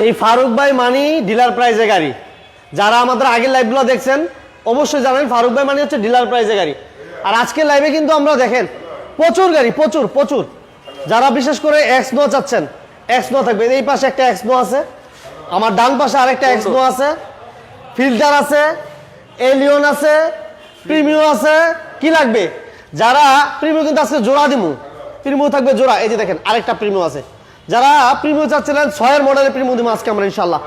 এই ফারুক ভাই মানি ডিলার প্রাইজে গাড়ি। যারা আমাদের আগের লাইভগুলো দেখছেন অবশ্যই জানেন ফারুক ভাই মানি হচ্ছে ডিলার প্রাইজে গাড়ি। আর আজকের লাইভে কিন্তু আমরা দেখেন প্রচুর গাড়ি, প্রচুর প্রচুর। যারা বিশেষ করে এক্স নো চাচ্ছেন, এক্স নো থাকবে। এই পাশে একটা এক্স নো আছে, আমার ডান পাশে আরেকটা এক্স নো আছে, ফিল্টার আছে, এলিয়ন আছে, প্রিমিও আছে। কি লাগবে? যারা প্রিমিও কিন্তু আজকে জোড়া দিমু, প্রিমিও থাকবে জোড়া। এই যে দেখেন আরেকটা প্রিমিও আছে। যারা প্রিমিও চাচ্ছিলেন 6 মডেলের প্রিমিও দিমু আজকে আমরা ইনশাল্লাহ।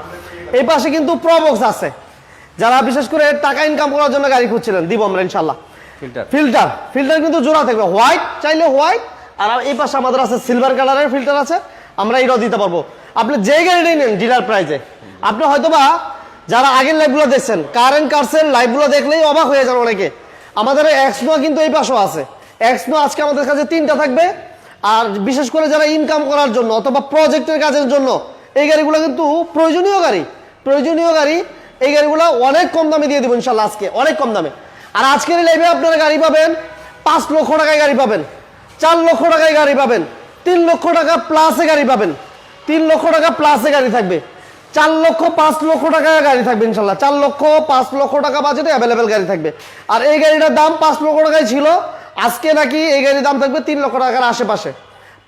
এই পাশে কিন্তু প্রবক্স আছে। যারা বিশেষ করে টাকা ইনকাম করার জন্য গাড়ি খুঁজছিলেন দিব আমরা ইনশাল্লাহ। ফিল্টার ফিল্টার কিন্তু জোড়া থাকবে, হোয়াইট চাইলে হোয়াইট। আর এই পাশে আমাদের আছে সিলভার কালারের ফিল্টার আছে, আমরা এটাও দিতে পারবো। আপনি যে গাড়িটাই নেন ডিলার প্রাইজে। আপনি হয়তোবা যারা আগের লাইভগুলো দেখছেন, কারেন্ট কার্সের লাইভগুলো দেখলেই অবাক হয়ে যান অনেকে। আমাদের এক্সনো কিন্তু এই পাশেও আছে। এক্সনো আজকে আমাদের কাছে 3টা থাকবে। আর বিশেষ করে যারা ইনকাম করার জন্য অথবা প্রজেক্টের কাজের জন্য এই গাড়িগুলো কিন্তু প্রয়োজনীয় গাড়ি, প্রয়োজনীয় গাড়ি। এই গাড়িগুলো অনেক কম দামে দিয়ে দেবো ইনশাল্লাহ আজকে, অনেক কম দামে। আর আজকের লাইভে আপনারা গাড়ি পাবেন 5 লক্ষ টাকায় গাড়ি পাবেন, 4 লক্ষ টাকায় গাড়ি পাবেন, 3 লক্ষ টাকা প্লাসে গাড়ি পাবেন, 3 লক্ষ টাকা প্লাসে গাড়ি থাকবে, 4 লক্ষ 5 লক্ষ টাকায় গাড়ি থাকবে ইনশাল্লাহ। 4 লক্ষ 5 লক্ষ টাকা বাজেটে অ্যাভেলেবেল গাড়ি থাকবে। আর এই গাড়িটার দাম 5 লক্ষ টাকায় ছিল, আজকে নাকি এই গাড়ির দাম থাকবে 3 লক্ষ টাকার আশেপাশে।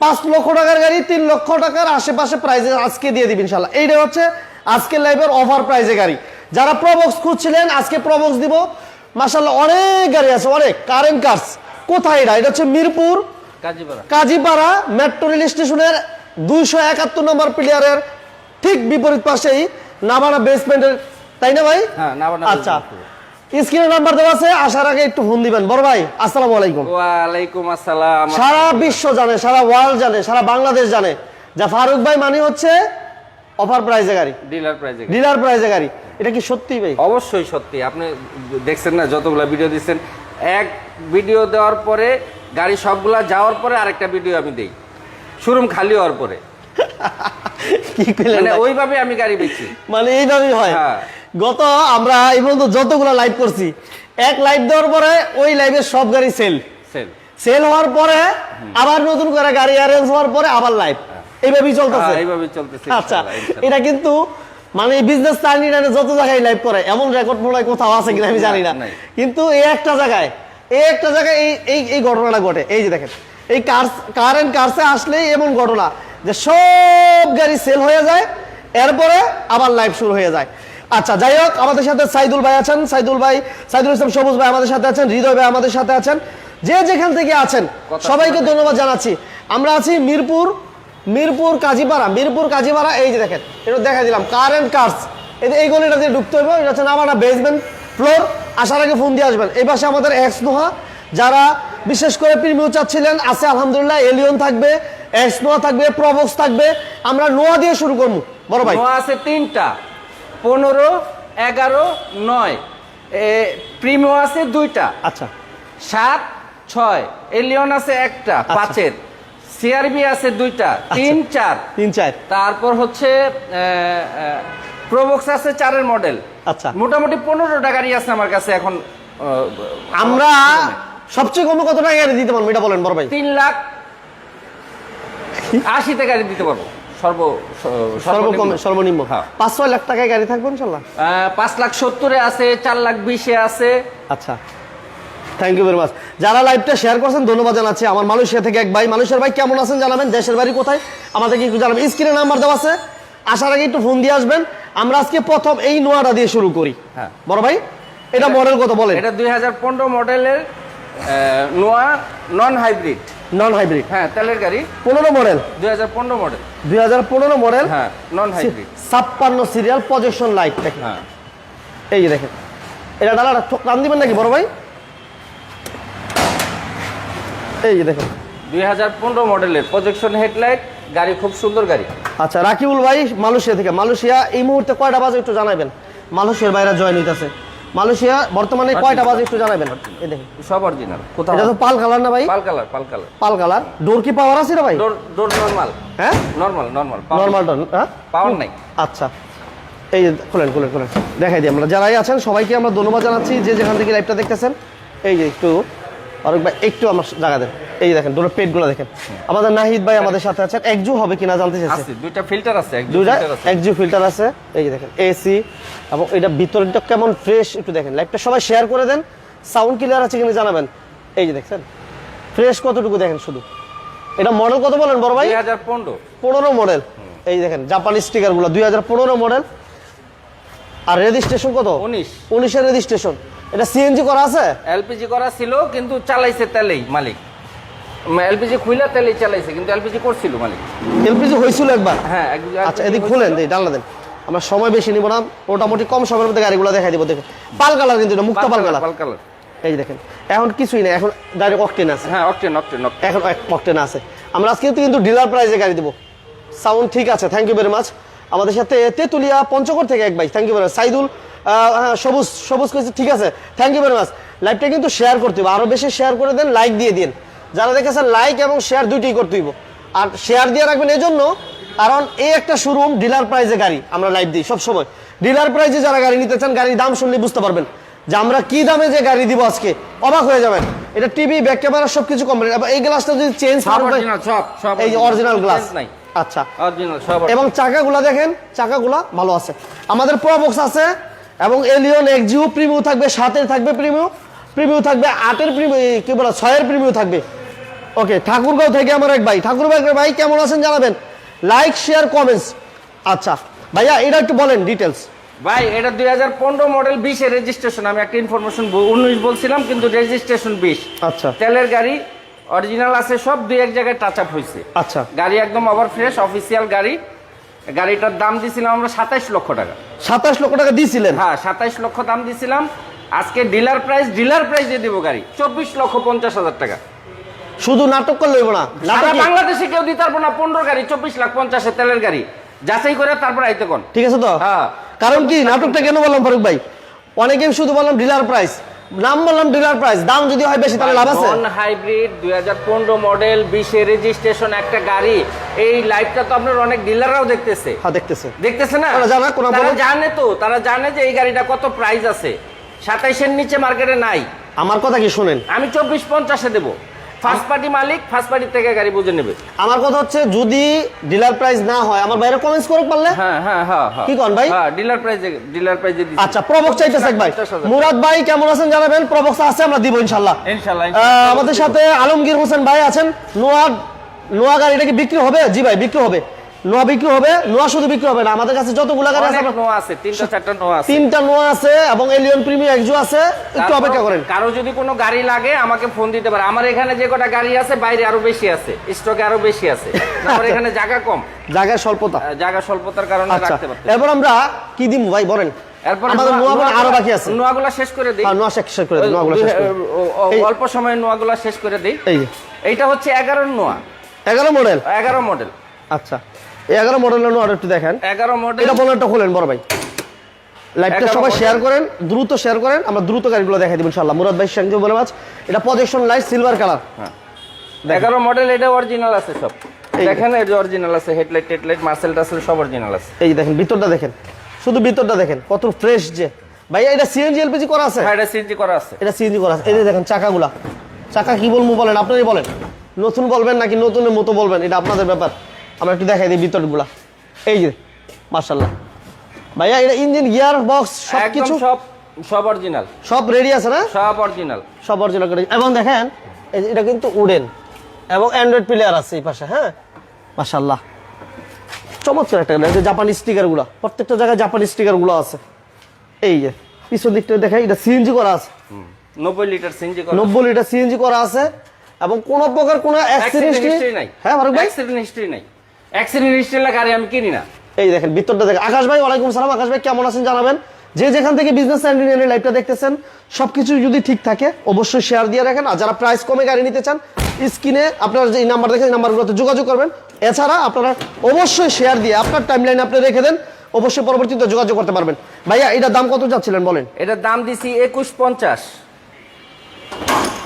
5 লক্ষ টাকার গাড়ি 3 লক্ষ টাকার আশেপাশে প্রাইজে আজকে দিয়ে দিবেন ইনশাল্লাহ। এইটা হচ্ছে আজকের লাইভের অফার প্রাইজে গাড়ি। যারা প্রবক্স খুঁজছিলেন আজকে প্রবক্স দিব মাশাআল্লাহ। অনেক গাড়ি আছে, অনেক কারেন্ট কার্স। কোথায় এটা? এটা হচ্ছে মিরপুর কাজীপাড়া মেট্রো রেল স্টেশনের 271 নম্বর প্লেয়ারের ঠিক বিপরীত পাশেই নাভানা বেসমেন্টের, তাই না ভাই? হ্যাঁ, নাভানা। আচ্ছা, স্ক্রিনে নাম্বার দেওয়া আছে, আসার আগে একটু ফোন দিবেন। বড় ভাই আসসালামু আলাইকুম। ওয়ালাইকুম আসসালাম। সারা বিশ্ব জানে, সারা ওয়ার্ল্ড জানে, সারা বাংলাদেশ জানে যে ফারুক ভাই মানে হচ্ছে অফার প্রাইজে গাড়ি, ডিলার প্রাইজে, ডিলার প্রাইজে গাড়ি। এটা কি সত্যি ভাই? অবশ্যই সত্যি। আপনি দেখছেন না যতগুলা ভিডিও দিচ্ছেন, এক ভিডিও দেওয়ার পরে গাড়ি সবগুলা যাওয়ার পরে আরেকটা ভিডিও আমি দেই, শোরুম খালি হওয়ার পরে। কি কইলেন? মানে ওইভাবে আমি গাড়ি বেচি, মানে এইভাবেই হয়। হ্যাঁ। গত আমরা এই পর্যন্ত যতগুলো লাইভ করছি, এক লাইভ দেওয়ার পরে ওই লাইভের সব গাড়ি সেল, সেল হওয়ার পরে আবার নতুন করে গাড়ি অ্যারেঞ্জ হওয়ার পরে আবার লাইভ, এইভাবেই চলতেছে, এইভাবেই চলতেছে। আচ্ছা, এটা কিন্তু মানে বিজনেস টার্নিং যত জায়গায় লাইভ করে এমন রেকর্ড মনে হয় কোথাও আছে কিনা আমি জানি না, কিন্তু এই একটা জায়গায় এই ঘটনাটা ঘটে। এই যে দেখেন এই কারেন্ট কার্সে আসলেই এমন ঘটনা যে সব গাড়ি সেল হয়ে যায়, এরপরে আবার লাইভ শুরু হয়ে যায়। আচ্ছা, যাই হোক, আমাদের সাথে সাইদুল ভাই আছেন, সাইদুল ইসলাম সবুজ ভাই আমাদের সাথে আছেন, হৃদয় ভাই আমাদের সাথে আছেন। যে যেখান থেকে আছেন সবাইকে ধন্যবাদ জানাচ্ছি। আমরা আছি মিরপুর কাজীপাড়া। এই যে দেখেন, এটা দেখা দিলাম কারেন্ট কার্স। এই গলিটা দিয়ে ঢুকতে হবে, এটা হচ্ছে নামানা বেসমেন্ট ফ্লোর। আসার আগে ফোন দিয়ে আসবেন। এই পাশে আমাদের এক্স নোহা, যারা বিশেষ করে প্রিমিও চাচ্ছিলেন আছে আলহামদুলিল্লাহ। এলিয়ন থাকবে, এক্স নোহা থাকবে, প্রবক্স থাকবে। আমরা নোয়া দিয়ে শুরু করবো বড় ভাই। নোয়া আছে 3টা, 15, 11, 9। প্রিমিও আছে 2টা, আচ্ছা, 7, 6। এলিয়ন আছে 1টা 5-এর, সিআরবি আছে 2টা, 3, 4। তারপর হচ্ছে প্রবক্স আছে 4-এর মডেল। আচ্ছা, মোটামুটি 15টা গাড়ি আছে আমার কাছে এখন। আমরা সবচেয়ে কম কত টাকা গাড়ি দিতে পারবো এটা বলেন বড় ভাই? 3,80,000 গাড়ি দিতে পারবো সর্বনিম্ন। 5-6 লাখ টাকায় গাড়ি থাকবে ইনশাল্লাহ। 5,70,000-এ আছে, 4,20,000-এ আছে। আচ্ছা, থ্যাংক ইউ ভেরি মাচ। যারা লাইভটা শেয়ার করছেন ধন্যবাদ জানাচ্ছি। আমার মালয়েশিয়া থেকে এক ভাই, মালয়েশিয়ার ভাই কেমন আছেন জানাবেন, দেশের বাড়ি কোথায় আমাদেরকে একটু জানাবেন। স্ক্রিনে নাম্বার দেওয়া আছে, আসার আগে একটু ফোন দিয়ে আসবেন। আমরা আজকে প্রথম এই নোয়াটা দিয়ে শুরু করি। হ্যাঁ বড় ভাই, এটা মডেল কত বলেন? এটা 2015 মডেলের নোয়া, নন হাইব্রিড। হ্যাঁ, তেলের গাড়ি। 15 মডেল, 2015 মডেল। হ্যাঁ, non hybrid. 56 serial, projection light দেখেন। হ্যাঁ, এই যে দেখেন, এটা ডালাটা টান দিবেন নাকি বড় ভাই? এই যে দেখেন 2015 মডেলের প্রজেকশন হেডলাইট গাড়ি, খুব সুন্দর গাড়ি। আচ্ছা, রাকিবুল ভাই মালয়েশিয়া থেকে। মালয়েশিয়া এই মুহূর্তে কয়টা বাজে একটু জানাবেন? মালয়েশিয়ার বাইরে জয়েন হইতাছে। মালয়েশিয়া বর্তমানে কয়টা বাজে একটু জানাবেন? এই দেখেন সব অরিজিনাল। কোথাও এটা তো পাল কালার না ভাই? পাল কালার। ডোর কি পাওয়ার আছে রে ভাই? ডোর নরমাল। হ্যাঁ, নরমাল ডোর। হ্যাঁ, পাওয়ার নাই। আচ্ছা, এই খুলেন দেখাই দিই। আমরা যারাই আছেন সবাইকে আমরা ধন্যবাদ জানাচ্ছি যে যেখান থেকে লাইভটা দেখতেছেন। এই যে একটু ফারুক ভাই একটু আমার জায়গা দেন, এই যে দেখেন দুটো পেটগুলো দেখেন। আমাদের নাহিদ ভাই আমাদের সাথে আছেন, একজু হবে কিনা জানতে চাইছে। আছে দুইটা ফিল্টার আছে, দুইটা একজু ফিল্টার আছে, এই যে দেখেন এসি, এবং এটা ভিতরটা কেমন ফ্রেশ একটু দেখেন। লাইভটা সবাই শেয়ার করে দেন, সাউন্ড ক্লিয়ার আছে কিনা জানাবেন। এই যে দেখছেন ফ্রেশ কতটুকু দেখেন শুধু। এটা মডেল কত বলেন বড় ভাই? 2015 মডেল। এই দেখেন জাপানি স্টিকার গুলো 2015 মডেল। আর রেজিস্ট্রেশন কত? 19 এর রেজিস্ট্রেশন। এটা সিএনজি করা আছে? এলপিজি করা ছিল কিন্তু চালাইছে তেলেই মালিক, এলপিজি খুইলা তেলেই চালাইছে কিন্তু এলপিজি করছিল মালিক। এলপিজি হয়েছিল একবার? হ্যাঁ। আচ্ছা এদিক খুলেন, দেই ডালা দেন, আমরা সময় বেশি নিব না, মোটামুটি কম সময়ের মধ্যে গাড়িগুলো দেখাই দিব। দেখেন পাল কালার, কিন্তু এটা মুক্তা পাল কালার। এই দেখেন এখন কিছুই নেই, এখন ডাইরেক্ট অকটেন আছে। হ্যাঁ অকটেন এখন অকটেন আছে। আমরা আজকে কিন্তু ডিলার প্রাইসে গাড়ি দেবো। সাউন্ড ঠিক আছে, থ্যাংক ইউ ভেরি মাচ। আমাদের সাথে তেতুলিয়া পঞ্চগড় থেকে এক ভাই, thank you very much. Saidul Sabuj করেছে, ঠিক আছে, থ্যাংক ইউ ভেরি মাচ। লাইভটা কিন্তু শেয়ার করতে হবে, আরো বেশি শেয়ার করে দেন, লাইক দিয়ে দিন। যারা দেখেছেন লাইক এবং শেয়ার দুইটাই করতে হইব। আর শেয়ার দিয়ে রাখবেন এজন্য কারণ এই একটা শোরুম ডিলার প্রাইসে গাড়ি আমরা লাইভ দিই সবসময়। ডিলার প্রাইসে যারা গাড়ি নিতে চান, গাড়ির দাম শুনলে বুঝতে পারবেন যে আমরা কি দামে যে গাড়ি দিব আজকে, অবাক হয়ে যাবেন। এটা টিভি, ব্যাক ক্যামেরা সবকিছু কমপ্লিট। এই গ্লাসটা যদি চেঞ্জ করেন, এই যে অরিজিনাল গ্লাস। আচ্ছা অরিজিনাল সব। এবং চাকাগুলা দেখেন, চাকাগুলা ভালো আছে। আমাদের প্রবক্স আছে এবং এলিয়ন এক্সিও প্রিমিউ থাকবে, 7-এর থাকবে প্রিমিউ থাকবে, 8-এর প্রিমিউ, কি বলা 6-এর প্রিমিউ থাকবে। ওকে, ঠাকুরগাঁও থেকে আমার এক ভাই, ঠাকুরগাঁও ভাই কেমন আছেন জানাবেন, লাইক শেয়ার কমেন্টস। আচ্ছা ভাইয়া এটা একটু বলেন ডিটেলস। ভাই এটা 2015 মডেল 20 এর রেজিস্ট্রেশন। আমি একটা ইনফরমেশন 19 বলছিলাম কিন্তু রেজিস্ট্রেশন 20। আচ্ছা তেলের গাড়ি, অরিজিনাল আছে সব, দুই এক জায়গায় টাচ আপ হয়েছে। আচ্ছা গাড়ি একদম ওভার ফ্রেশ, অফিসিয়াল গাড়ি। গাড়িটার দাম দিছিলাম আমরা 27 লক্ষ টাকা। 27 লক্ষ টাকা দিয়েছিলেন? হ্যাঁ 27 লক্ষ দাম দিছিলাম। আজকে ডিলার প্রাইসে দিব গাড়ি 24,50,000 টাকা। শুধু নাটক করলে হইব না, সারা বাংলাদেশে কেউ দিতে পারবো না 15 গাড়ি 24,50,000 তেলের গাড়ি, যাচাই করে তারপর আইতে কোন। ঠিক আছে তো? হ্যাঁ। কারণ কি নাটকটা কেন বললাম ফারুক ভাই, অনেকে শুধু বললাম ডিলার প্রাইস, নাম বললাম ডিলার প্রাইস, দাম যদি হয় বেশি তাহলে লাভ আছে? নন হাইব্রিড 2015 মডেল 20 এর রেজিস্ট্রেশন একটা গাড়ি। এই লাইভটা তো আপনার অনেক ডিলাররাও দেখতেছে। হ্যাঁ দেখতেছে না? তারা জানে যে এই গাড়িটা কত প্রাইস আছে। 27 এর নিচে মার্কেটে নাই। আমার কথা কি শুনেন, আমি 24,50 এ দেবো। ফার্স্ট পার্টি মালিক ফার্স্ট পার্টি থেকে গাড়ি বুঝে নেবে। আমার কথা হচ্ছে যদি ডিলার প্রাইস না হয় আমার বাইরে কমেন্টস করুক পারলে। হ্যাঁ কি কোন ভাই? হ্যাঁ ডিলার প্রাইজে দিছি। আচ্ছা প্রবক্স চাইতেছে এক ভাই। মুরাদ ভাই কেমন আছেন জানাবেন, প্রবক্স আছে আমরা দিব ইনশাআল্লাহ। আমাদের সাথে আলমগীর হোসেন ভাই আছেন। নোয়া গাড়িটা কি বিক্রি হবে? জি ভাই বিক্রি হবে, নোয়া বিক্রি হবে। নোয়া শুধু বিক্রি হবে না, আমাদের কাছে যতগুলো গাড়ি আছে নোয়া আছে, 3-4টা নোয়া আছে। 3টা নোয়া আছে এবং এলিয়ন প্রিমিয়াম এক্সো আছে। একটু অপেক্ষা করেন, কারো যদি কোনো গাড়ি লাগে আমাকে ফোন দিতে পারে। আমার এখানে যে কটা গাড়ি আছে বাইরে আরো বেশি আছে, স্টকে আরো বেশি আছে। আমার এখানে জায়গা কম, জায়গার স্বল্পতার কারণে রাখতে পারতে। এরপর আমরা কি দিমু ভাই বলেন? এরপর আমাদের নোয়াগুলো আরো বাকি আছে, নোয়াগুলো শেষ করে দেই। হ্যাঁ নোয়া শেষ করে দেই, নোয়াগুলো শেষ করে অল্প সময়ে নোয়াগুলো শেষ করে দেই। এইটা হচ্ছে 11 নোয়া, 11 মডেল। আচ্ছা 11 মডেলের নোয়া একটু দেখেন। 11 মডেল। এটা বলেন, এটা খোলেন বড় ভাই, লাইভটা সবাই শেয়ার করেন, দ্রুত শেয়ার করেন, আমরা দ্রুত গাড়িগুলো দেখাই দিব ইনশাআল্লাহ। মুরাদ ভাই থ্যাংক ইউ ভেরি মাচ। এটা প্রজেকশন লাইট সিলভার কালার। হ্যাঁ 11 মডেল, এটা অরিজিনাল আছে সব। দেখেন এই যে অরিজিনাল আছে, হেডলাইট টেডলাইট মার্সেল টাসেল সব অরিজিনাল আছে। এই দেখেন ভিতরটা দেখেন, শুধু ভিতরটা দেখেন কত ফ্রেশ। যে ভাই এটা সিএনজি এলপিজি করা আছে? হ্যাঁ এটা সিএনজি করা আছে। এই যে দেখেন চাকাগুলা, চাকা কি বলবো বলেন, আপনারাই বলেন, নতুন বলবেন নাকি নতুনের মতো বলবেন, এটা আপনাদের ব্যাপার। আমরা একটু দেখাই দিই ভিতরগুলা। এই যে মাশাআল্লাহ ভাইয়া, এটা ইঞ্জিন গিয়ার বক্স সবকিছু সব অরিজিনাল, সব রেডি আছে না? সব অরিজিনাল করে। এবং দেখেন এটা কিন্তু উডেন এবং অ্যান্ড্রয়েড প্লেয়ার আছে এই পাশে। হ্যাঁ মাশাআল্লাহ চমৎকার একটা গাড়ি। জাপানি স্টিকার গুলা, প্রত্যেকটা জায়গায় জাপানি স্টিকার গুলো আছে। এই যে পিছন দিকটা দেখেন, এটা সিএনজি করা আছে, 90 লিটার সিএনজি করা, 90 লিটার সিএনজি করা আছে এবং কোনো প্রকার কোনো অ্যাক্সিডেন্ট হিস্ট্রি নাই। হ্যাঁ ফারুক ভাই অ্যাক্সিডেন্ট হিস্ট্রি নাই, অ্যাক্সিডেন্ট হিস্ট্রি লাগা গাড়ি আমি কিনি না। এই দেখেন ভিতরটা দেখেন। আকাশ ভাই ওয়ালাইকুম সালাম। আকাশ ভাই কেমন আছেন জানাবেন। যে যেখান থেকে বিজনেস ইঞ্জিনিয়ারিং লাইভটা দেখতেছেন সবকিছু যদি ঠিক থাকে অবশ্যই শেয়ার দিয়ে রাখেন। আর যারা প্রাইস কমে গাড়ি নিতে চান স্ক্রিনে আপনারা যে নাম্বার দেখেন এই নাম্বারগুলোতে যোগাযোগ করবেন। এছাড়া আপনারা অবশ্যই শেয়ার দিয়ে আপনার টাইমলাইনে আপনি রেখে দেন, অবশ্যই পরবর্তীতে যোগাযোগ করতে পারবেন। ভাইয়া এটার দাম কত যাচ্ছিলেন বলেন? এটার দাম দিছি 21,50।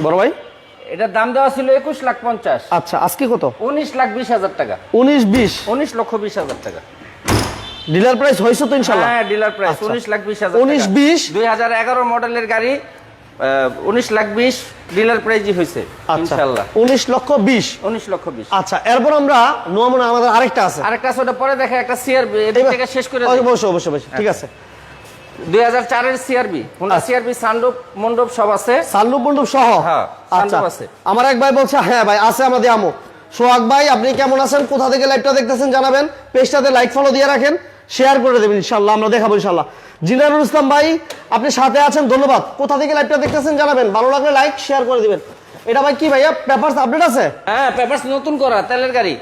বড় ভাই এটার দাম দেওয়া ছিল 21,50,000। আচ্ছা আজকে কত? 19,20,000 টাকা। 19,20,000 টাকা ডিলার প্রাইস হইছে তো ইনশাআল্লাহ? হ্যাঁ ডিলার প্রাইস 19,20,000 টাকা। 19,20 2011 মডেলের গাড়ি 19,20,000 ডিলার প্রাইজই হয়েছে আচ্ছা ইনশাআল্লাহ 19,20,000 19,20,000 আচ্ছা এরপর আমরা নোয়া মনে আমাদের আরেকটা আছে আরেকটা আছে ওটা পরে দেখে একটা সিআরবি এদিক থেকে শেষ করে দিই। অবশ্যই অবশ্যই অবশ্যই, ঠিক আছে 2004 এর সিআরবি হোন্ডা আচ্ছা। সিআরবি সানরূপ মণ্ডপ সব আছে। সানরূপ মণ্ডপ সহ হ্যাঁ, আচ্ছা সানরূপ আছে। আমার এক ভাই বলছে হ্যাঁ ভাই আছে আমাদের আমো। সোহাগ ভাই আপনি কেমন আছেন, কোথা থেকে লাইভটা দেখতেছেন জানাবেন, পেজটাতে লাইক ফলো দিয়ে রাখেন, শেয়ার করে দেবেন ইনশাআল্লাহ, আমরা দেখাবো ইনশাআল্লাহ। জিনারুল ইসলাম ভাই আপনি সাথে আছেন, ধন্যবাদ। কোথা থেকে লাইভটা দেখতেছেন জানাবেন, ভালো লাগলে লাইক শেয়ার করে দিবেন। এটা ভাই কি ভাইয়া পেপারস আপডেট আছে? হ্যাঁ পেপারস নতুন করা তেলের গাড়ি।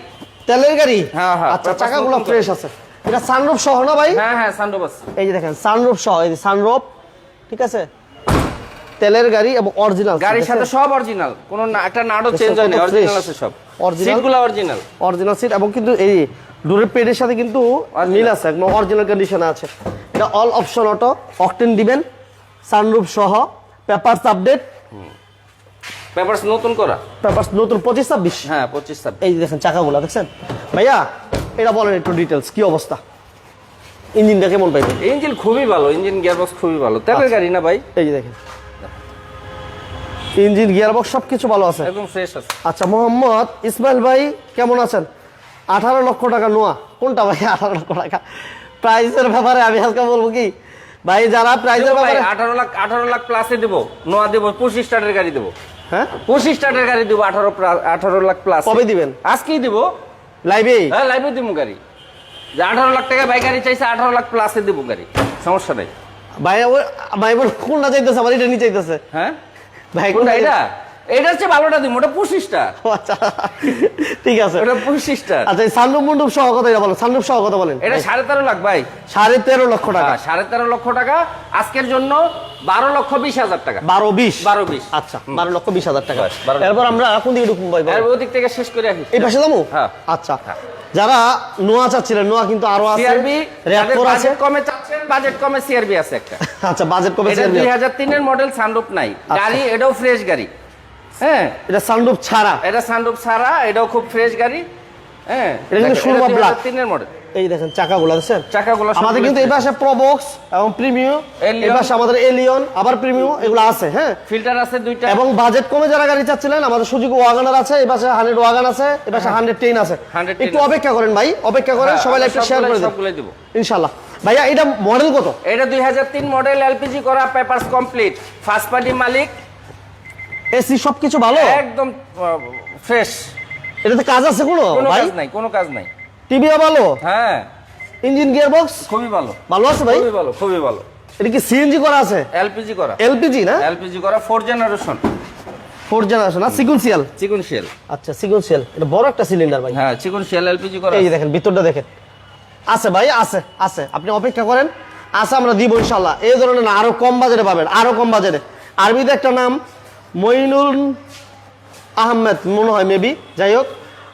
তেলের গাড়ি? হ্যাঁ, হ্যাঁ, আচ্ছা papers চাকাগুলো নতুন ফ্রেশ আছে। এটা সানরূপ সহ না ভাই? হ্যাঁ হ্যাঁ সানরূপ আছে। এই যে দেখেন সানরূপ সহ, এই যে সানরূপ, ঠিক আছে তেলের গাড়ি এবং অরিজিনাল গাড়ির সাথে সব অরিজিনাল, কোনো একটা নাটও চেঞ্জ হয়নি, অরিজিনাল আছে সব। অরিজিনাল সিটগুলো অরিজিনাল। অরিজিনাল সিট এবং কিন্তু এই ডোরের পেডের সাথে কিন্তু মিল আছে, একদম অরিজিনাল কন্ডিশনে আছে। এটা অল অপশন অটো, অকটেন দিবেন, সানরূপ সহ, পেপারস আপডেট, পেপারস নতুন করা। পেপারস নতুন 25-26। হ্যাঁ 25-26। এই যে দেখেন চাকাগুলো দেখছেন ভাইয়া, এটা বলেন একটু ডিটেলস কি অবস্থা, ইঞ্জিনটা কেমন পাইবেন? ইঞ্জিন খুবই ভালো, ইঞ্জিন গিয়ারবক্স খুবই ভালো, তেলের আচ্ছা। গাড়ি না ভাই। এই যে দেখেন ইঞ্জিন গিয়ারবক্স সবকিছু ভালো আছে। একদম ফ্রেশ আছে। আচ্ছা মোহাম্মদ ইসমাইল ভাই কেমন আছেন? 18 লক্ষ টাকা নোয়া, কোনটা ভাই 18 লক্ষ টাকা? প্রাইসের ব্যাপারে আমি হালকা বলবো কি ভাই, যারা প্রাইসের ব্যাপারে 18 লাখ প্লাসে দেবো, নোয়া দেবো, 25 স্টার্টের গাড়ি দেবো। হ্যাঁ 25 স্টার্টের গাড়ি দেবো, 18 লাখ প্লাস। কবে দিবেন? আজকেই দেবো, লাইভে? হ্যাঁ লাইভে দেবো গাড়ি। যে 18 লাখ টাকা ভাই গাড়ি চাইছে, 18 লাখ প্লাসে দেবো গাড়ি, সমস্যা নাই। ভাই ভাই বল কোনটা চাইতেছে, আমার এটা নিয়ে চাইতেছে। হ্যাঁ ভাই কোনটা? কোনটা এটা এটার চেয়ে ভালোটা দিব, ওটা 25 স্টার। ও আচ্ছা ঠিক আছে। ওটা 25 স্টার। আচ্ছা এই সানরূপ মণ্ডপ সহ কথা এটা বলেন, সানরূপ সহ কথা বলেন। এটা 13.5 লাখ ভাই। 13.5 লক্ষ টাকা? 13.5 লক্ষ টাকা আজকের জন্য, 12,20,000 টাকা। 12-20? 12-20 আচ্ছা 12,20,000 টাকা। বাস, 12 এরপর আমরা কোন দিকে ঢুকবো ভাই বলেন? আর ওদিক থেকে শেষ করে আসি। এই পাশে যাবো? হ্যাঁ। আচ্ছা যারা নোয়া চাচ্ছিলেন, নোয়া কিন্তু আরো আছে, সিআরবি র‍্যাপ4 আছে। বাজেট কমে চাচ্ছেন, বাজেট কমে সিআরবি আছে একটা। আচ্ছা বাজেট কমে এটা সিআরবি 2003 এর মডেল, সানরূপ নাই গাড়ি, এটাও ফ্রেশ গাড়ি। হ্যাঁ এটা সানরূপ ছাড়া, এটা সানরূপ ছাড়া, এটাও খুব ফ্রেশ গাড়ি। হ্যাঁ এটা কিন্তু সুরমা ব্ল্যাক। 2003 এর মডেল। এই দেখেন চাকাগুলো দেখছেন, চাকাগুলো আমাদের কিন্তু এই পাশে প্রবক্স এবং প্রিমিয়াম, এই পাশে আমাদের এলিয়ন আবার প্রিমিয়াম, এগুলো আছে। হ্যাঁ ফিল্টার আছে দুইটা। এবং বাজেট কমে যারা গাড়ি চাচ্ছিলেন, আমাদের সুজুকি ওয়াগনার আছে, এই পাশে 100 ওয়াগন আছে, এই পাশে 110 আছে। 110 একটু অপেক্ষা করেন ভাই, অপেক্ষা করেন, সবাই একটা শেয়ার করে দেন সবগুলো দিব ইনশাআল্লাহ। ভাইয়া এটা মডেল কত? এটা 2003 মডেল, এলপিজি করা, পেপারস কমপ্লিট, ফার্স্ট পার্টি মালিক, এসি সবকিছু ভালো, একদম ফ্রেশ। এটাতে কাজ আছে কোনো কোনো ভাই? কাজ নাই, কোনো কাজ নাই। টিভিও ভালো, হ্যাঁ ইঞ্জিন গিয়ারবক্স খুবই ভালো, ভালো আছে ভাই? খুবই ভালো, খুবই ভালো। এটা কি সিএনজি করা আছে? এলপিজি করা, এলপিজি না? এলপিজি করা, 4 জেনারেশন, 4 জেনারেশন না সিকুয়েন্সিয়াল? চিকনশিয়াল। আচ্ছা সিকুয়েন্সিয়াল, এটা বড় একটা সিলিন্ডার ভাই। হ্যাঁ চিকনশিয়াল এলপিজি করা। এই যে দেখেন ভিতরটা দেখেন, আছে ভাই, আছে আছে, আপনি অপেক্ষা করেন, আছে আমরা দিব ইনশাআল্লাহ। এই ধরনের না, আরো কম বাজেটে পাবেন, আরো কম বাজেটে। আরবিতে একটা নাম মইনুল আহমেদ মনে হয় মেবি, যাই হোক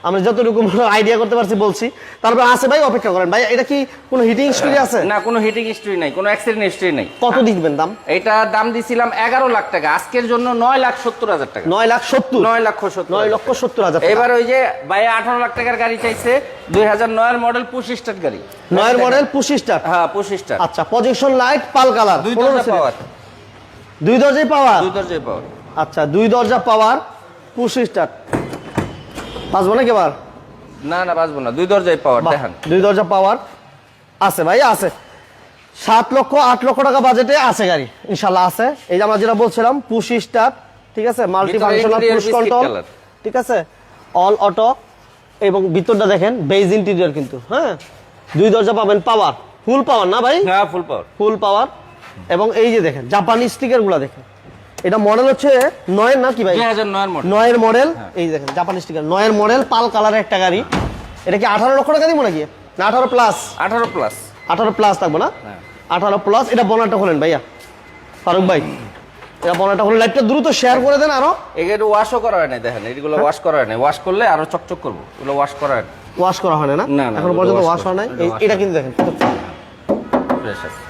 আমরা যতটুকু আইডিয়া করতে পারছি বলছি। তারপর আছে ভাই, অপেক্ষা করেন ভাই। এটা কি কোনো হিটিং হিস্ট্রি আছে? না কোনো হিটিং হিস্ট্রি নাই, কোনো অ্যাক্সিডেন্ট হিস্ট্রি নাই। কত দিবেন দাম? এটা দাম দিছিলাম 11 লাখ টাকা, আজকের জন্য 9,70,000 টাকা। 9,70,000? 9,70,000। এবার ওই যে ভাই 18 লাখ টাকার গাড়ি চাইছে, 2009 এর মডেল, 25 স্টার গাড়ি। 9 এর মডেল 25 স্টার? হ্যাঁ 25 স্টার। আচ্ছা প্রজেকশন লাইট পাল কালার, 2 দরজা পাওয়ার, 2 দরজাই পাওয়ার? 2 দরজা পাওয়ার। আচ্ছা 2 দরজা পাওয়ার, 25 স্টার। বাজবো নাকি এবার? না না বাজবো না, 2 দরজাই পাওয়ার দেখেন। 2 দরজা পাওয়ার আছে ভাই, আছে। 7 লক্ষ 8 লক্ষ টাকা বাজেটে আছে গাড়ি ইনশাআল্লাহ আছে। এই যে আমরা যেটা বলছিলাম 25 স্টার, ঠিক আছে, মাল্টি ফাংশনাল পুশ কন্ট্রোল, ঠিক আছে, অল অটো, এবং ভিতরটা দেখেন বেজ ইন্টেরিয়র কিন্তু। হ্যাঁ 2 দরজা পাবেন পাওয়ার, ফুল পাওয়ার না ভাই? হ্যাঁ ফুল পাওয়ার, ফুল পাওয়ার। এবং এই যে দেখেন জাপানি স্টিকার গুলা দেখেন, এটা মডেল হচ্ছে 9 এর নাকি ভাই? 2009 এর মডেল। 9 এর মডেল। এই দেখেন জাপানি স্টিকার, 9 এর মডেল, পাল কালারের একটা গাড়ি। এটা কি 18 লক্ষ টাকা দিব নাকি? না 18 প্লাস? 18 প্লাস। 18 প্লাস থাকবো না? 18 প্লাস। এটা বনারটা খোলেন ভাইয়া, ফারুক ভাই, এটা বনারটা খোলেন। লাইটটা দ্রুত শেয়ার করে দেন। আরো এগুলো ওয়াশও করা হয় না, দেখেন এগুলো ওয়াশ করা হয় না, ওয়াশ করলে আরো চকচক করবো, এগুলো ওয়াশ করা হয় না। ওয়াশ করা হয় না? না, না, এখন পর্যন্ত ওয়াশ হয় না। এটা কিন্তু দেখেন ফ্রেশ আছে।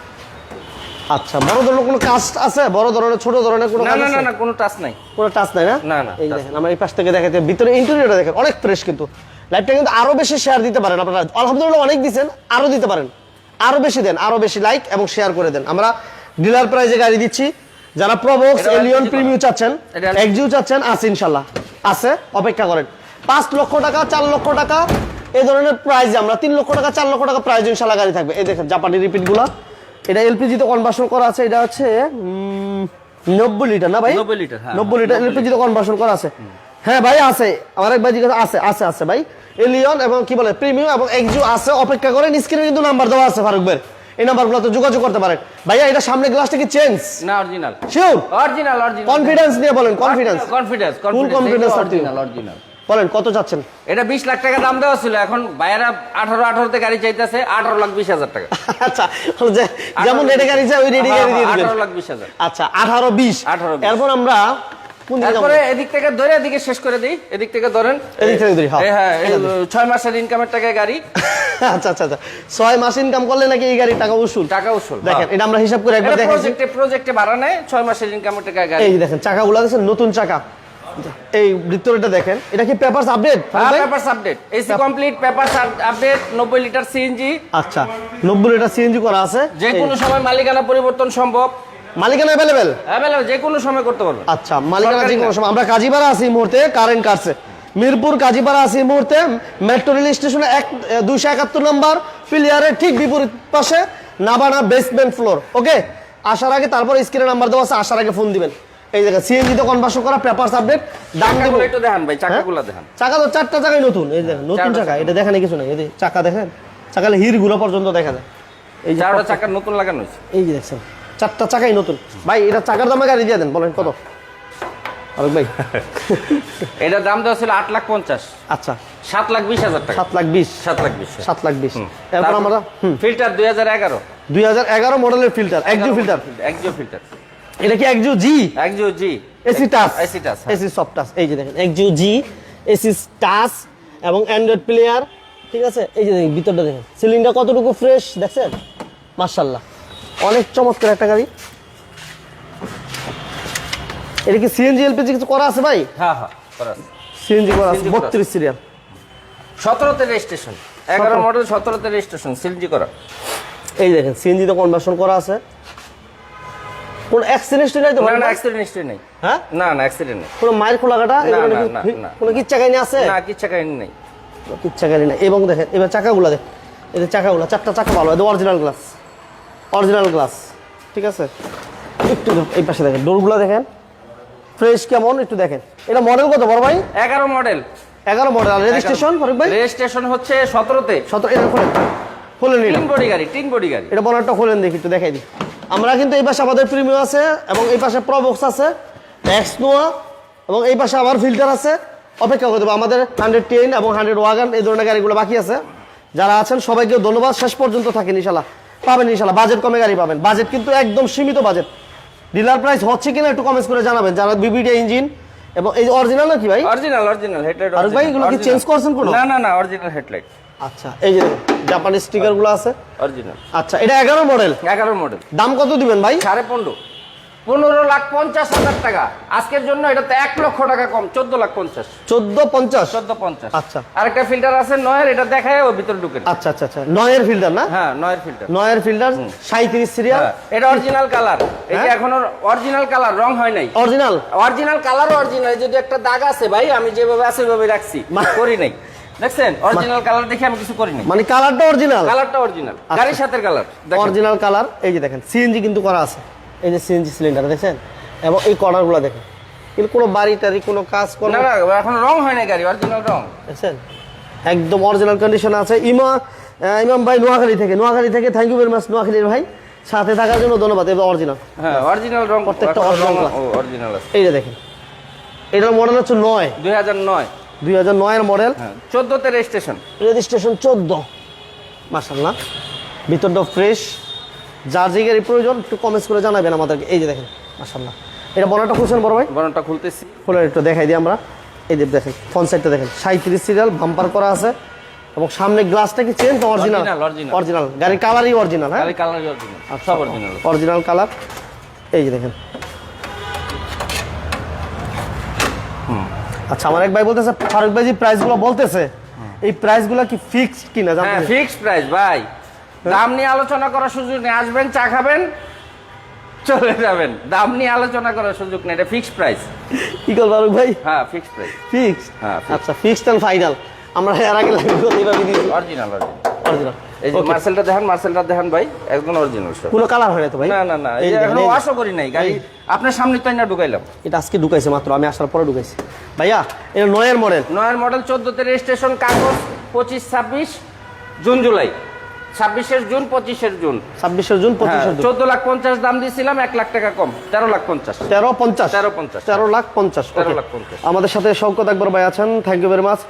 আচ্ছা বড় ধরনের কোনো কাজ আছে? বড় ধরনের, ছোট ধরনের কোনো না কাজ না আছে? না না কোনো টাচ নাই, কোনো টাচ নাই না? না না এই দেখেন আমরা এই পাশ থেকে দেখাতে, ভিতরে ইন্টেরিয়রটা দেখেন অনেক ফ্রেশ কিন্তু। লাইভটা কিন্তু আরো বেশি শেয়ার দিতে পারেন আপনারা, আলহামদুলিল্লাহ অনেক দিচ্ছেন, আরো দিতে পারেন, আরো বেশি দেন, আরো বেশি লাইক এবং শেয়ার করে দেন। আমরা ডিলার প্রাইজে গাড়ি দিচ্ছি, যারা প্রবক্স এটা এলিয়ন LPG প্রিমিয়াম চাচ্ছেন, এটা এক্সিউ চাচ্ছেন, আছে ইনশাআল্লাহ, আছে, অপেক্ষা করেন। 5 লক্ষ টাকা 4 লক্ষ টাকা এই ধরনের প্রাইস, আমরা 3 লক্ষ টাকা 4 লক্ষ টাকা প্রাইস ইনশাআল্লাহ গাড়ি থাকবে। এই দেখেন জাপানি রিপিটগুলো, এটা এলপিজি তে কনভার্সন করা আছে, এটা হচ্ছে 90 লিটার না ভাই? 90 লিটার, হ্যাঁ 90 লিটার এলপিজি তে কনভার্সন করা আছে। হ্যাঁ ভাই আছে, আমার এক ভাই জিজ্ঞাসা, আছে ভাই, এলিয়ন এবং কি বলে প্রিমিয়াম এবং এক্সিউ আছে, অপেক্ষা করেন। স্ক্রিনে কিন্তু নাম্বার দেওয়া আছে ফারুক ভাই, এই নাম্বারগুলোতে যোগাযোগ করতে পারেন। ভাইয়া এটা সামনে গ্লাসটা কি চেঞ্জ? না, অরিজিনাল শিওর? অরিজিনাল কনফিডেন্স নিয়ে বলেন, confidence, full confidence original original. বলেন কত চাচ্ছেন? এটা 20 লাখ টাকা দাম দেওয়া ছিল, এখন ভাইয়ারা 18 তে গাড়ি চাইতেছে 18,20,000 টাকা। আচ্ছা, যেমন রেডি গাড়ি চাই ওই রেডি গাড়ি দিয়ে দিবেন। 18,20,000। আচ্ছা 18-20। এরপর আমরা কোন দিকে যাব? তারপরে এদিক থেকে ধরে এদিকে শেষ করে দেই, এদিক থেকে ধরেন, এদিক থেকে ধরি, হ্যাঁ হ্যাঁ 6 মাসের ইনকামের টাকায় গাড়ি। আচ্ছা 6 মাস ইনকাম করলে নাকি এই গাড়ি টাকা উসুল? টাকা উসুল, দেখেন এটা আমরা হিসাব করে একবার দেখাচ্ছি। প্রজেক্টে ভাড়া নেয় 6 মাসের ইনকামের টাকায় গাড়ি। এই দেখেন চাকাগুলো দেখেন, নতুন চাকা। এই ভিতরটা দেখেন, এটা কি পেপারস আপডেট? হ্যাঁ papers update, AC complete, papers update, 90 litre CNG. আচ্ছা 90 লিটার সিএনজি করা আছে, যে কোনো সময় মালিকানা পরিবর্তন সম্ভব। মালিকানা অ্যাভেলেবেল? অ্যাভেলেবল, যে কোনো সময় করতে পারবেন। আচ্ছা মালিকানা যে কোনো সময়। আমরা কাজীপাড়া আছি এই মুহূর্তে, কারেন্ট কাটছে, মিরপুর কাজীপাড়া আছি এই মুহূর্তে, মেট্রো রেল স্টেশনে 271 নম্বর পিলিয়ারের ঠিক বিপরীত পাশে, নাবানা বেসমেন্ট ফ্লোর। ওকে, আসার আগে তারপর স্ক্রিনে নাম্বার দেওয়া আছে, আসার আগে ফোন দিবেন। এই জায়গা সিএনজি তে কনভার্সন করা, পেপারস আপডেট, দাম দেব। একটু দেখান ভাই, চাকাগুলো দেখান। চাকা তো 4টা চাকাই নতুন, এই দেখেন নতুন চাকা, এটা দেখেন কিছু নাই, এই যে চাকা দেখেন, চাকালে হিরগুলো পর্যন্ত দেখা যায়। এই যে 4টা চাকা নতুন লাগানো হয়েছে, এই যে দেখছেন 4টা চাকাই নতুন। ভাই এটা চাকার দামে গাড়ি দিয়ে দেন, বলেন কত? আরেক ভাই এটার দাম দেওয়া ছিল 8,50,000। আচ্ছা 7,20,000 টাকা। 7,20,000 7,20,000 7,20,000। এরপর আমরা ফিল্টার 2011 মডেলের filter, Axio filter. Axio filter, এটা কি Axio G? Axio G, AC touch, AC touch, AC soft touch. এই যে দেখেন এক্সিউ জি, এসি টাচ এবং অ্যান্ড্রয়েড প্লেয়ার, ঠিক আছে। এই যে দেখেন ভিতরটা দেখেন, সিলিংটা কতটুকু ফ্রেশ দেখছেন, মাশাআল্লাহ অনেক চমৎকার একটা গাড়ি। এটা কি সিএনজি এলপিজি কিছু করা আছে ভাই? হ্যাঁ করা আছে, সিএনজি করা আছে, CNG করা আছে। 32 সিরিয়াল, 17তে রেজিস্ট্রেশন, 11 মডেল, 17তে রেজিস্ট্রেশন, সিএনজি করা। এই দেখেন সিএনজি তে কনভার্সন করা আছে। কোন অ্যাক্সিডেন্ট নাই তো? না অ্যাক্সিডেন্ট হিস্ট্রি নেই। হ্যাঁ না অ্যাক্সিডেন্ট নেই। কোন মায়ের খোলা কাটা না, এগুলো না, নাকি না, না। কোনো কিচ্ছা কাহিনী আছে? না কিচ্ছা কাহিনী নেই। কিচ্ছা কাহিনী নাই। এবং দেখেন এবার চাকাগুলো দেখেন, এই যে চাকাগুলো 4টা চাকা ভালো, এটা অরিজিনাল গ্লাস, অরিজিনাল গ্লাস, ঠিক আছে। একটু এই পাশে দেখেন ডোরগুলো দেখেন ফ্রেশ কেমন, একটু দেখেন। এটা মডেল কত বড় ভাই? 11 মডেল, 11 মডেল। আর রেজিস্ট্রেশন ফারুক ভাই? রেজিস্ট্রেশন হচ্ছে 17তে। 17। এটা খোলেন তিন বডি গাড়ি, তিন বডি গাড়ি। এটা বনারটা খোলেন দেখি, একটু দেখাই দিই। আমরা কিন্তু এই পাশে আমাদের প্রিমিয়াম আছে এবং এই পাশে প্রবক্স আছে, এক্সনোয়া, এবং এই পাশে আবার ফিল্টার আছে। অপেক্ষা করে দেবো, আমাদের 110 এবং 100 ওয়াগন এই ধরনের গাড়িগুলো বাকি আছে। যারা আছেন সবাইকে ধন্যবাদ, শেষ পর্যন্ত থাকেন ইনশাল্লাহ, পাবেন ইনশাল্লাহ। বাজেট কমে গাড়ি পাবেন, বাজেট কিন্তু একদম সীমিত বাজেট। ডিলার প্রাইস হচ্ছে কিনা একটু কমেন্টস করে জানাবেন। যারা বিবিডি ইঞ্জিন এবং এই অরিজিনাল নাকি ভাই? Original, original headlight. আর ভাই এগুলো কি চেঞ্জ করছেন কোনো? না না না, অরিজিনাল হেডলাইট। আচ্ছা এই যে জাপানি স্টিকার গুলো আছে, অরিজিনাল। আচ্ছা এটা 11 মডেল। 11 মডেল। দাম কত দিবেন ভাই? 15.5, 15,50,000 টাকা। আজকের জন্য এটাতে 1 লক্ষ টাকা কম, 14,50,000। 1450। 14,50। আচ্ছা আরেকটা ফিল্টার আছে নয়ের, এটা দেখায় ও ভিতরে ঢুকে। আচ্ছা আচ্ছা আচ্ছা, নয়ের ফিল্টার না? হ্যাঁ নয়ের ফিল্টার, নয়ের ফিল্টার 37 সিরিয়াল। এটা অরিজিনাল কালার, এটা এখনো অরিজিনাল কালার, রং হয় নাই। Original, original colour, original. যদি একটা দাগ আছে ভাই, আমি যেভাবে আছে ওইভাবে রাখছি, করি নাই। দেখছেন অরিজিনাল কালার দেখে আমি কিছু করি নাই। মানে কালারটা অরিজিনাল, কালারটা অরিজিনাল, গাড়ির সাথে কালার অরিজিনাল কালার। এই যে দেখেন সিএনজি কিন্তু করা আছে, এই যে সিএনজি সিলিন্ডার দেখেন, এবং এই কর্নারগুলো দেখেন, কিন্তু কোনো বাড়ি টাড়ি কোনো কাজ করে না, না এখন রং হয় না গাড়ি, অরিজিনাল রং দেখছেন, একদম অরিজিনাল কন্ডিশন আছে। ইমাম ভাই নোয়াখালী থেকে থ্যাংক ইউ ভেরি মাচ নোয়াখালীর ভাই, সাথে থাকার জন্য ধন্যবাদ। এবার অরিজিনাল, হ্যাঁ অরিজিনাল রং, প্রত্যেকটা অরিজিনাল আছে। এই যে দেখেন, এটার মডেল হচ্ছে 9, 2009 এর মডেল। 14তে রেজিস্ট্রেশন, 14। মাশাআল্লাহ ভিতরটা ফ্রেশ। যার যে গাড়ি প্রয়োজন একটু কমেন্টস করে জানাবেন আমাদেরকে। এই যে দেখেন মাশাআল্লাহ, এটা বনারটা খুলছেন বড় ভাই? বনারটা খুলতেছি, খুলে একটু দেখাই দিই আমরা। এই যে দেখেন ফ্রন্ট সাইডটা দেখেন 37 সিরিয়াল, বাম্পার করা আছে, এবং সামনে গ্লাসটা কি চেঞ্জ? অরিজিনাল, অরিজিনাল গাড়ির কালারই অরিজিনাল। হ্যাঁ গাড়ির কালারই অরিজিনাল, সব অরিজিনাল, অরিজিনাল কালার। এই যে দেখেন। আচ্ছা আমার এক ভাই বলতেছে, ফারুক ভাই যে প্রাইসগুলো বলতেছে, এই প্রাইসগুলো কি ফিক্সড কিনা জানেন? হ্যাঁ ফিক্সড প্রাইস ভাই, দাম নিয়ে আলোচনা করার সুযোগ নেই। আসবেন, চা খাবেন, চলে যাবেন, দাম নিয়ে আলোচনা করার সুযোগ নেই, এটা ফিক্সড প্রাইস। কি করবো ফারুক ভাই? হ্যাঁ ফিক্সড প্রাইস। ফিক্স? হ্যাঁ, fixed। আচ্ছা, ফিক্সড এন্ড ফাইনাল। আমরা এর আগে এইভাবে দিয়েছি অরিজিনাল অরিজিনাল। এই যে মার্সেলটা দেখেন, মার্সেলটা দেখেন ভাই, একদম অরিজিনাল সব। কোনো কালার হয় না তো ভাই? না না না, এই এই দেখেন, এখনো এই যে। ওয়াশও করি নাই গাড়ি, আপনার সামনে তো না ঢুকাইলাম। এটা আজকে ঢুকাইছে মাত্র, আমি আসার পরে ঢুকাইছি ভাইয়া। এটা 9 এর মডেল। 9 মডেল, 14তে রেজিস্ট্রেশন, কাগজ 25 26 June July, 26 June 25 June, 26 June 25 June. 14,50,000 দাম দিয়েছিলাম, 1 লাখ টাকা কম, 13,50,000। 13,50,000 13,50,000 13,50,000 13,50,000 আমাদের সাথে শওকত আকবর ভাই আছেন, thank you very much.